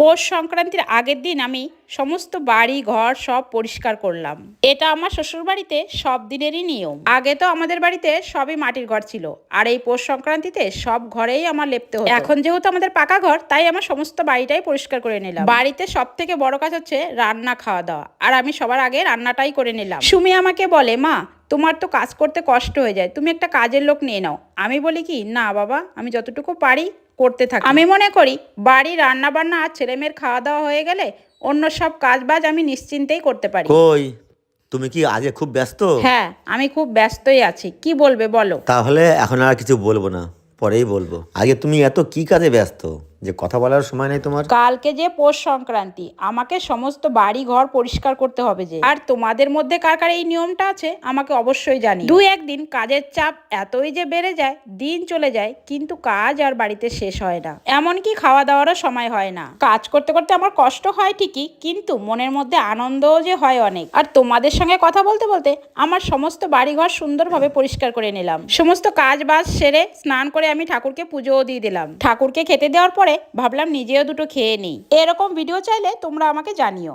পৌষ সংক্রান্তির আগের দিন আমি সমস্ত বাড়ি ঘর সব পরিষ্কার করলাম। এটা আমার শ্বশুর বাড়িতে সব দিনেরই নিয়ম। আগে তো আমাদের বাড়িতে সবই মাটির ঘর ছিল, আর এই পৌষ সংক্রান্তিতে সব ঘরেই আমার লেপতে হতো। এখন যেহেতু আমাদের পাকা ঘর, তাই আমার সমস্ত বাড়িটাই পরিষ্কার করে নিলাম। বাড়িতে সব থেকে বড় কাজ হচ্ছে রান্না খাওয়া দাওয়া, আর আমি সবার আগে রান্নাটাই করে নিলাম। সুমি আমাকে বলে, মা তোমার তো কাজ করতে কষ্ট হয়ে যায়, তুমি একটা কাজের লোক নিয়ে নাও। আমি বলি কি, না বাবা, আমি যতটুকু পারি করতে থাকি। আমি মনে করি বাড়ি রান্না বান্না আর ছেলেমেয়ের খাওয়া দাওয়া হয়ে গেলে অন্য সব কাজ বাজ আমি নিশ্চিন্তেই করতে পারি। কই, তুমি কি আগে খুব ব্যস্ত? হ্যাঁ, আমি খুব ব্যস্তই আছি। কি বলবে বলো? তাহলে এখন আর কিছু বলবো না, পরেই বলবো। আগে তুমি এত কি কাজে ব্যস্ত যে কথা বলার সময় নেই তোমার? কালকে যে পৌষ সংক্রান্তি, আমাকে সমস্ত বাড়ি ঘর পরিষ্কার করতে হবে যে। আর তোমাদের মধ্যে কার কার এই নিয়মটা আছে আমাকে অবশ্যই জানি। দুই একদিন কাজের চাপ এতই যে বেড়ে যায়, দিন চলে যায় কিন্তু কাজ আর বাড়িতে শেষ হয় না। এমনকি খাওয়া দাওয়ারও সময় হয় না। কাজ করতে করতে আমার কষ্ট হয় ঠিকই, কিন্তু মনের মধ্যে আনন্দও যে হয় অনেক। আর তোমাদের সঙ্গে কথা বলতে বলতে আমার সমস্ত বাড়িঘর সুন্দরভাবে পরিষ্কার করে নিলাম। সমস্ত কাজ বাজ সেরে স্নান করে আমি ঠাকুরকে পুজোও দিয়ে দিলাম। ঠাকুরকে খেতে দেওয়ার পরে ভাবলাম নিজেও দুটো খেয়ে নিই। এরকম ভিডিও চাইলে তোমরা আমাকে জানিও।